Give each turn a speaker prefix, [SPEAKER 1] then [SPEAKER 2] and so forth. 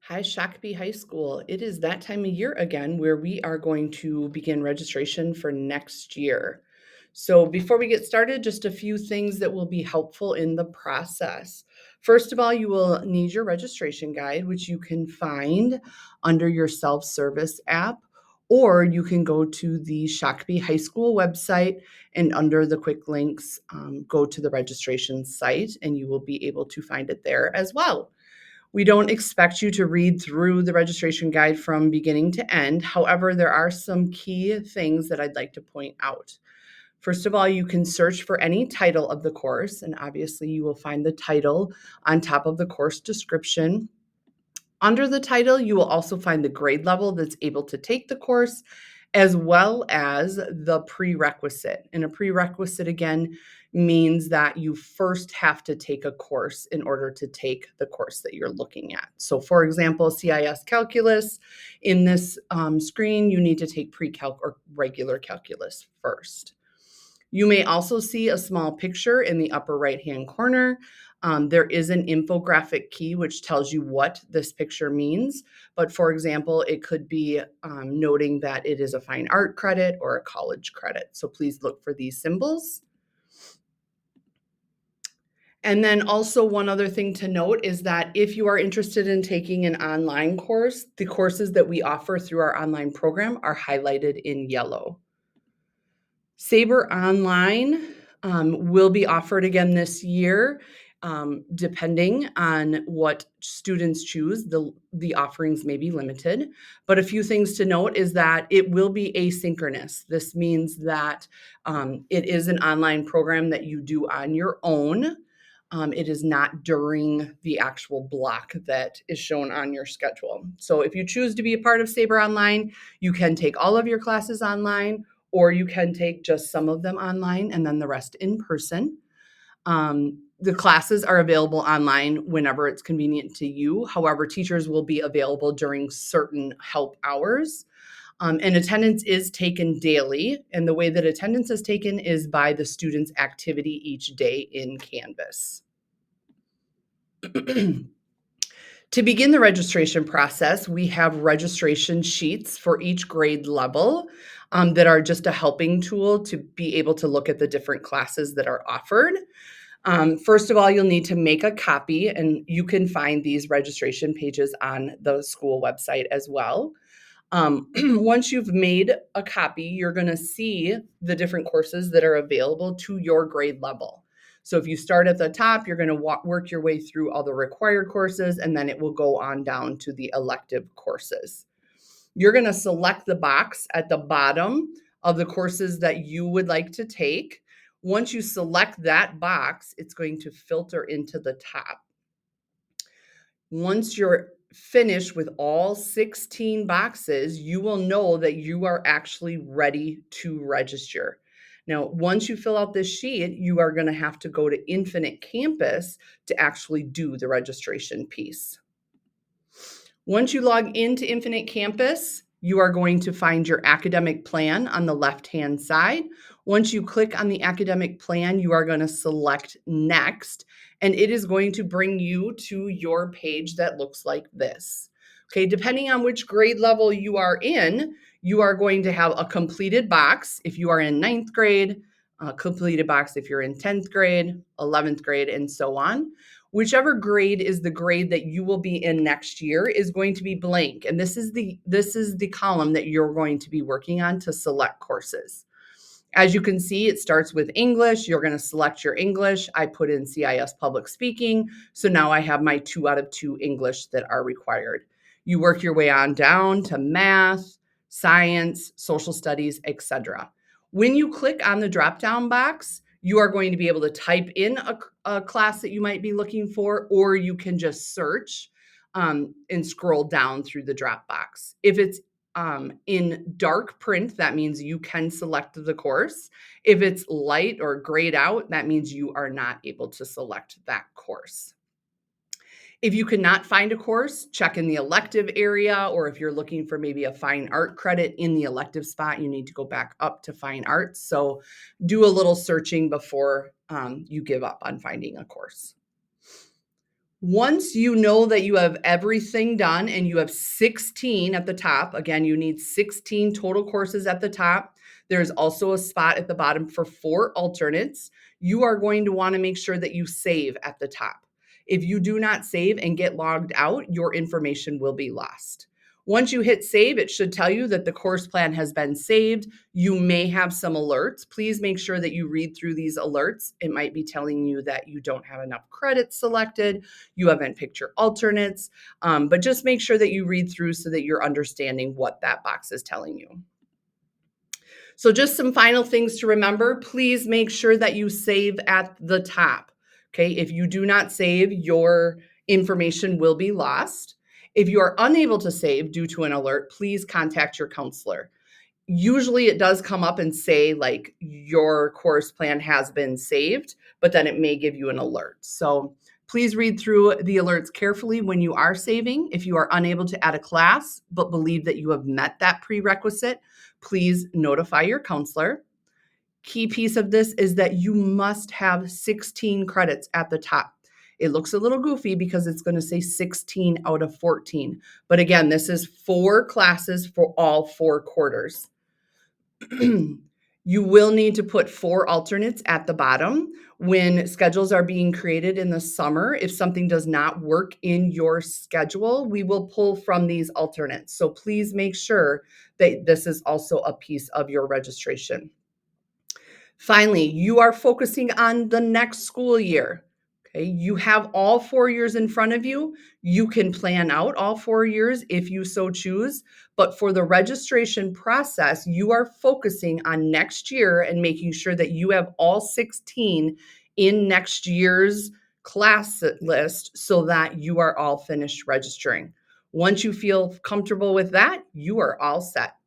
[SPEAKER 1] Hi, Shakopee High School. It is that time of year again where we are going to begin registration for next year. So, before we get started, just a few things that will be helpful in the process. First of all, you will need your registration guide, which you can find under your self service app, or you can go to the Shakopee High School website and under the quick links, go to the registration site, and you will be able to find it there as well. We don't expect you to read through the registration guide from beginning to end. However, there are some key things that I'd like to point out. First of all, you can search for any title of the course, and obviously, you will find the title on top of the course description. Under the title, you will also find the grade level that's able to take the course, as well as the prerequisite. And a prerequisite, again, means that you first have to take a course in order to take the course that you're looking at. So, for example, CIS calculus, in this screen, you need to take pre-calc or regular calculus first. You may also see a small picture in the upper right-hand corner. There is an infographic key which tells you what this picture means. But for example, it could be noting that it is a fine art credit or a college credit. So please look for these symbols. And then also one other thing to note is that if you are interested in taking an online course, the courses that we offer through our online program are highlighted in yellow. Sabre Online will be offered again this year, depending on what students choose. The offerings may be limited, but a few things to note is that it will be asynchronous. This means that it is an online program that you do on your own. It is not during the actual block that is shown on your schedule. So if you choose to be a part of Sabre Online, you can take all of your classes online, or you can take just some of them online and then the rest in person. The classes are available online whenever it's convenient to you. However, teachers will be available during certain help hours. And attendance is taken daily. And the way that attendance is taken is by the student's activity each day in Canvas. To begin the registration process, we have registration sheets for each grade level that are just a helping tool to be able to look at the different classes that are offered. First of all, you'll need to make a copy, and you can find these registration pages on the school website as well. Once you've made a copy, you're going to see the different courses that are available to your grade level. So if you start at the top, you're going to work your way through all the required courses, and then it will go on down to the elective courses. You're going to select the box at the bottom of the courses that you would like to take. Once you select that box, it's going to filter into the top. Once you're finished with all 16 boxes, you will know that you are actually ready to register. Now, once you fill out this sheet, you are going to have to go to Infinite Campus to actually do the registration piece. Once you log into Infinite Campus, you are going to find your academic plan on the left-hand side. Once you click on the academic plan, you are going to select Next, and it is going to bring you to your page that looks like this. Okay, depending on which grade level you are in, you are going to have a completed box if you are in 9th grade, a completed box if you're in 10th grade, 11th grade, and so on. Whichever grade is the grade that you will be in next year is going to be blank. And this is the column that you're going to be working on to select courses. As you can see, it starts with English. You're going to select your English. I put in CIS public speaking. So now I have my 2 out of 2 English that are required. You work your way on down to math, science, social studies, etc. When you click on the drop-down box, you are going to be able to type in a class that you might be looking for, or you can just search and scroll down through the drop box. If it's in dark print, that means you can select the course. If it's light or grayed out, that means you are not able to select that course. If you cannot find a course, check in the elective area, or if you're looking for maybe a fine art credit in the elective spot, you need to go back up to fine arts. So do a little searching before you give up on finding a course. Once you know that you have everything done and you have 16 at the top, again, you need 16 total courses at the top. There's also a spot at the bottom for 4 alternates. You are going to want to make sure that you save at the top. If you do not save and get logged out, your information will be lost. Once you hit save, it should tell you that the course plan has been saved. You may have some alerts. Please make sure that you read through these alerts. It might be telling you that you don't have enough credits selected, you haven't picked your alternates, but just make sure that you read through so that you're understanding what that box is telling you. So just some final things to remember. Please make sure that you save at the top. Okay, if you do not save, your information will be lost. If you are unable to save due to an alert, please contact your counselor. Usually it does come up and say like your course plan has been saved, but then it may give you an alert. So please read through the alerts carefully when you are saving. If you are unable to add a class but believe that you have met that prerequisite, please notify your counselor. Key piece of this is that you must have 16 credits at the top. It looks a little goofy because it's going to say 16 out of 14. But again, this is 4 classes for all 4 quarters. You will need to put 4 alternates at the bottom. When schedules are being created in the summer, if something does not work in your schedule, we will pull from these alternates. So please make sure that this is also a piece of your registration. Finally, you are focusing on the next school year. Okay, you have all 4 years in front of you. You can plan out all 4 years if you so choose. But for the registration process, you are focusing on next year and making sure that you have all 16 in next year's class list so that you are all finished registering. Once you feel comfortable with that, you are all set.